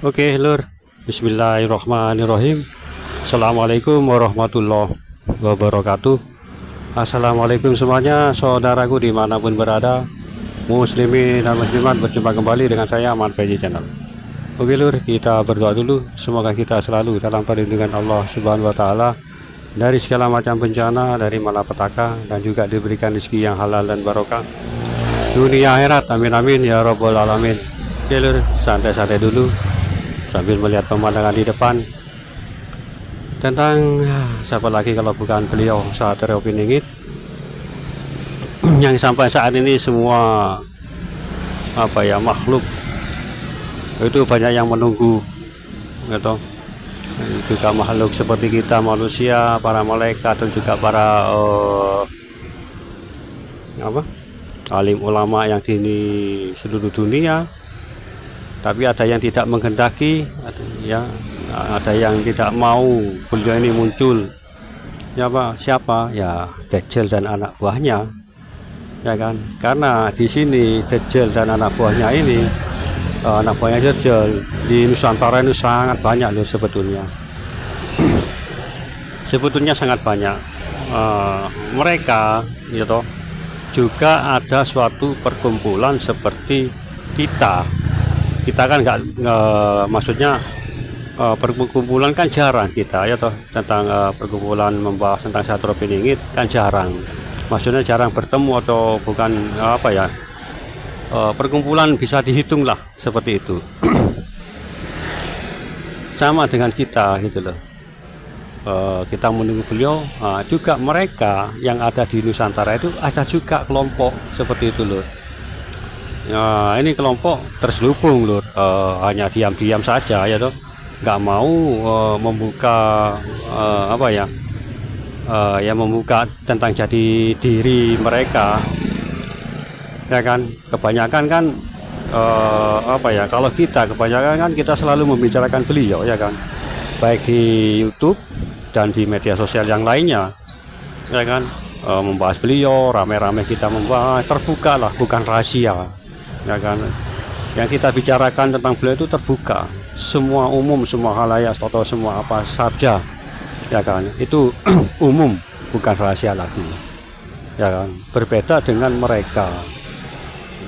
Oke, Lur. Bismillahirrahmanirrahim. Assalamualaikum warahmatullahi wabarakatuh. Assalamualaikum semuanya, saudaraku dimanapun berada, muslimin dan muslimat. Berjumpa kembali dengan saya Ahmad PJ Channel. Oke, Lur, kita berdoa dulu. Semoga kita selalu dalam perlindungan Allah Subhanahu wa Ta'ala dari segala macam bencana, dari malapetaka, dan juga diberikan rezeki yang halal dan barokah dunia akhirat. Amin amin ya robbal alamin. Oke, Lur, santai-santai dulu sambil melihat pemandangan di depan. Tentang siapa lagi kalau bukan beliau Satrio Piningit, yang sampai saat ini semua makhluk itu banyak yang menunggu gitu. Juga makhluk seperti kita manusia, para malaikat, dan juga para alim ulama yang di seluruh dunia. Tapi ada yang tidak menghendaki, ada yang tidak mau beliau ini muncul. Siapa? Ya Dajjal dan anak buahnya, ya kan? Karena di sini Dajjal dan anak buahnya ini, anak buahnya Dajjal di Nusantara itu sangat banyak loh sebetulnya. Sebetulnya sangat banyak. Mereka, gitu, juga ada suatu perkumpulan seperti kita. Kita kan maksudnya perkumpulan kan jarang kita, ya toh, tentang perkumpulan membahas tentang Satrio Piningit kan jarang, maksudnya jarang bertemu atau bukan perkumpulan bisa dihitung lah seperti itu. Sama dengan kita gitu loh. Kita menunggu beliau, juga mereka yang ada di Nusantara itu ada juga kelompok seperti itu loh. Nah, ini kelompok terselubung Lur, hanya diam-diam saja, ya toh, nggak mau membuka membuka tentang jati diri mereka, ya kan. Kebanyakan kan kalau kita kebanyakan kan kita selalu membicarakan beliau, ya kan, baik di YouTube dan di media sosial yang lainnya, ya kan. Membahas beliau, rame-rame kita membahas, terbuka lah, bukan rahasia, ya kan. Yang kita bicarakan tentang beliau itu terbuka, semua umum, semua halayak atau semua apa saja, ya kan, itu umum, bukan rahasia lagi, ya kan. Berbeda dengan mereka,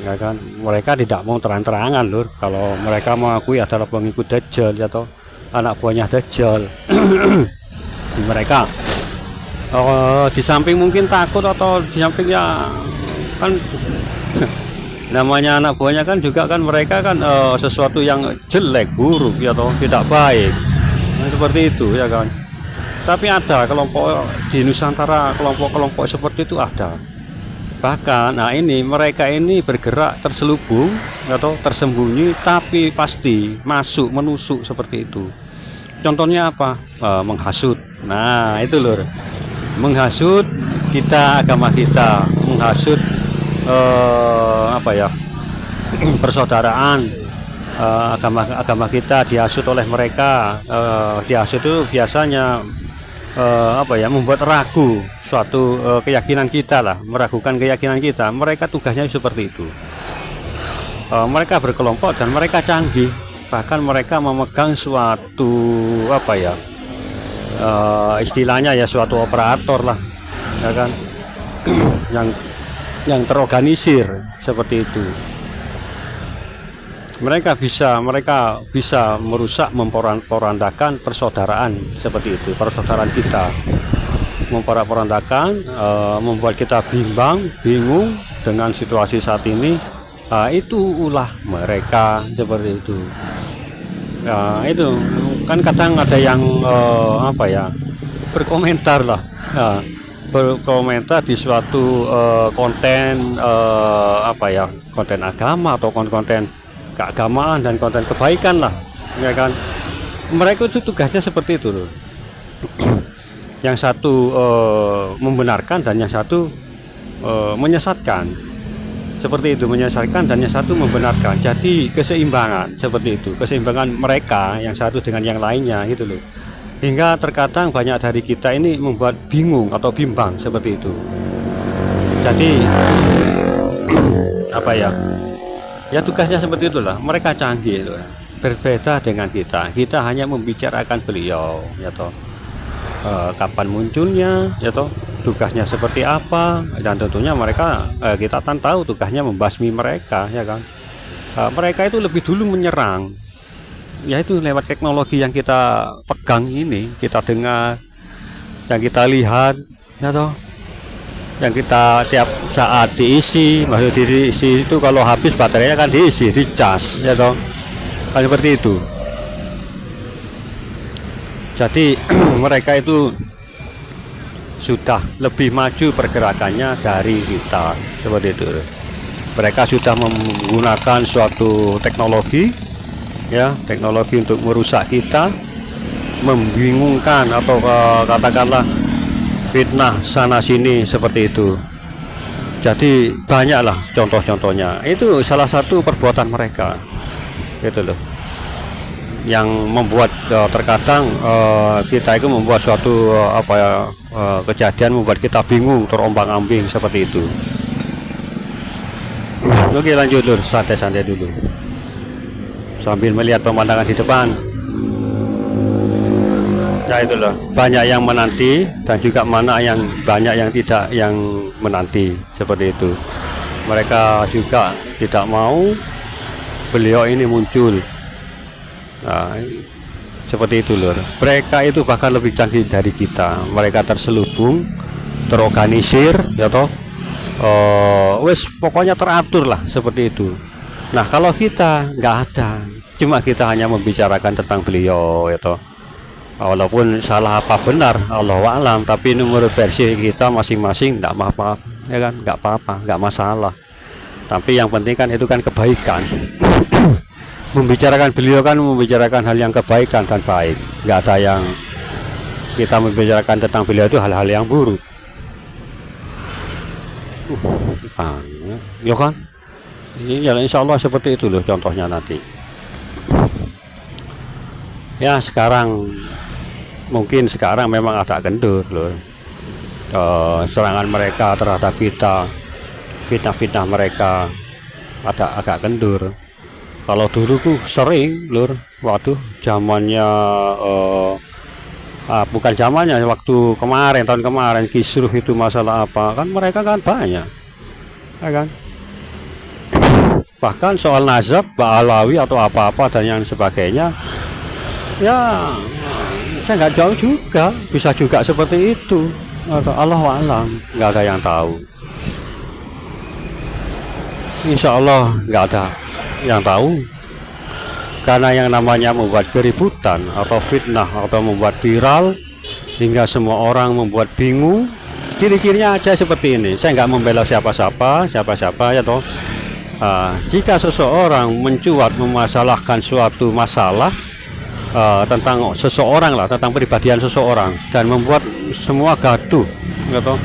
ya kan, mereka tidak mau terang-terangan Lur kalau mereka mengakui adalah pengikut Dajjal atau anak buahnya Dajjal. Mereka di samping mungkin takut, atau di sampingnya kan namanya anak buahnya kan juga kan mereka kan sesuatu yang jelek, buruk, ya toh, tidak baik, seperti itu, ya kan. Tapi ada kelompok di Nusantara, kelompok-kelompok seperti itu ada. Bahkan mereka ini bergerak terselubung atau tersembunyi, tapi pasti masuk, menusuk seperti itu. Contohnya apa? Menghasut. Nah itu Lur, menghasut kita, agama kita, menghasut persaudaraan, agama kita dihasut oleh mereka. Dihasut itu biasanya membuat ragu suatu keyakinan kita lah, meragukan keyakinan kita. Mereka tugasnya seperti itu. Mereka berkelompok dan mereka canggih, bahkan mereka memegang suatu istilahnya ya suatu operator lah, ya kan, yang terorganisir seperti itu. Mereka bisa merusak, memporak-porandakan persaudaraan seperti itu, persaudaraan kita, memporak-porandakan, membuat kita bingung dengan situasi saat ini. Itu ulah mereka seperti itu. Itu kan kadang ada yang berkomentar lah, berkomentar di suatu konten konten agama atau konten keagamaan dan konten kebaikan lah, ya kan. Mereka itu tugasnya seperti itu loh. Yang satu membenarkan dan yang satu menyesatkan, seperti itu, menyesatkan dan yang satu membenarkan. Jadi keseimbangan seperti itu, keseimbangan mereka yang satu dengan yang lainnya gitu loh. Hingga terkadang banyak dari kita ini membuat bingung atau bimbang seperti itu. Jadi ya tugasnya seperti itulah, mereka canggih itu. berbeda dengan kita. Kita hanya membicarakan beliau, ya toh. Kapan munculnya, ya toh, tugasnya seperti apa, dan tentunya mereka kita kan tahu tugasnya membasmi mereka, ya kan. Mereka itu lebih dulu menyerang, yaitu lewat teknologi yang kita pegang ini, kita dengar, yang kita lihat, ya toh, yang kita tiap saat diisi, maksud diisi itu kalau habis baterainya kan diisi, dicas, ya toh, kan seperti itu. Jadi mereka itu sudah lebih maju pergerakannya dari kita, seperti itu. Mereka sudah menggunakan suatu teknologi, ya, teknologi untuk merusak kita, membingungkan atau katakanlah fitnah sana sini, seperti itu. Jadi banyaklah contoh-contohnya. Itu salah satu perbuatan mereka, gitu loh, yang membuat terkadang kita itu membuat suatu kejadian membuat kita bingung, terombang-ambing, seperti itu. Oke, lanjut lur, santai-santai dulu sambil melihat pemandangan di depan. Ya itu loh, banyak yang menanti dan juga banyak yang tidak yang menanti, seperti itu. Mereka juga tidak mau beliau ini muncul. Nah, seperti itu lur. Mereka itu bahkan lebih canggih dari kita. Mereka terselubung, terorganisir, ya toh. Wes pokoknya teratur lah, seperti itu. Nah, kalau kita nggak ada, cuma kita hanya membicarakan tentang beliau, ya toh. Walaupun salah apa benar, Allahu a'lam, tapi menurut versi kita masing-masing nggak apa-apa, ya kan, nggak apa-apa, nggak masalah. Tapi yang penting kan itu kan kebaikan. Membicarakan beliau kan membicarakan hal yang kebaikan dan baik, nggak ada yang kita membicarakan tentang beliau itu hal-hal yang buruk. Ya kan, ini ya insya Allah seperti itu loh contohnya nanti. Ya mungkin sekarang memang agak kendur loh, serangan mereka terhadap kita, fitnah-fitnah mereka agak kendur. Kalau dulu tuh sering lur, waduh, zamannya bukan zamannya, waktu kemarin, tahun kemarin kisruh itu masalah apa, kan mereka kan banyak, ya kan. Bahkan soal nazab, Ba'alawi atau apa-apa dan yang sebagainya, ya saya nggak jauh juga, bisa juga seperti itu. Allahu a'lam, nggak ada yang tahu. Insya Allah nggak ada yang tahu, karena yang namanya membuat keributan atau fitnah atau membuat viral hingga semua orang membuat bingung, ciri-cirinya aja seperti ini. Saya nggak membela siapa-siapa ya toh. Jika seseorang mencuat memasalahkan suatu masalah tentang seseorang lah, tentang pribadian seseorang, dan membuat semua gaduh, ya toh,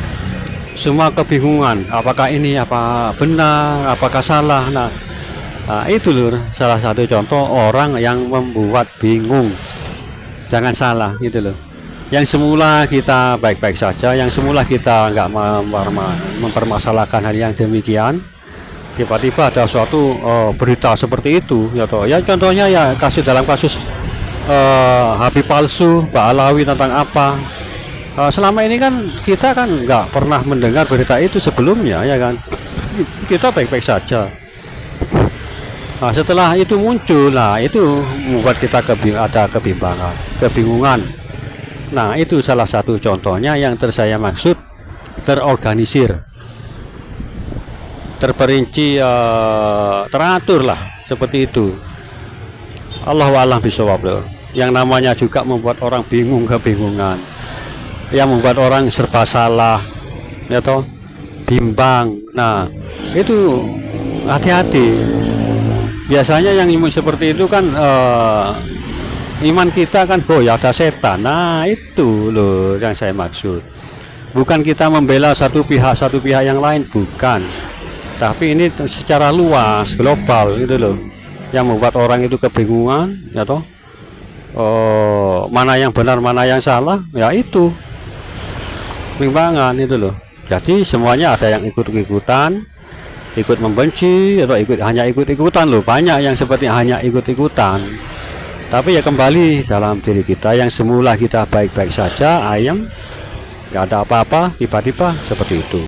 semua kebingungan, apakah ini apa benar, apakah salah. Nah, itu lur, salah satu contoh orang yang membuat bingung. Jangan salah, gitu loh. Yang semula kita baik-baik saja, yang semula kita nggak mempermasalahkan hal yang demikian, tiba-tiba ada suatu berita seperti itu, ya toh. Ya contohnya ya dalam kasus Habib palsu, Ba'alawi tentang apa. Selama ini kan kita kan nggak pernah mendengar berita itu sebelumnya, ya kan. Kita baik-baik saja. Nah, setelah itu muncul, nah itu membuat kita ada kebingungan. Nah, itu salah satu contohnya yang saya maksud terorganisir, terperinci, teratur lah, seperti itu. Allahu a'lam bishawab. Yang namanya juga membuat orang bingung, kebingungan, yang membuat orang serba salah, ya toh, bimbang. Nah, itu hati-hati. Biasanya yang imun seperti itu kan iman kita kan ya ada setan. Nah, itu loh yang saya maksud. Bukan kita membela satu pihak yang lain, bukan. Tapi ini secara luas, global, itu loh, yang membuat orang itu kebingungan, ya toh. Mana yang benar, mana yang salah, ya itu bimbangan, itu loh. Jadi semuanya ada yang ikut-ikutan, ikut membenci atau hanya ikut-ikutan loh. Banyak yang seperti hanya ikut-ikutan. Tapi ya kembali dalam diri kita yang semula kita baik-baik saja, ayam, nggak ada apa-apa, tiba-tiba seperti itu.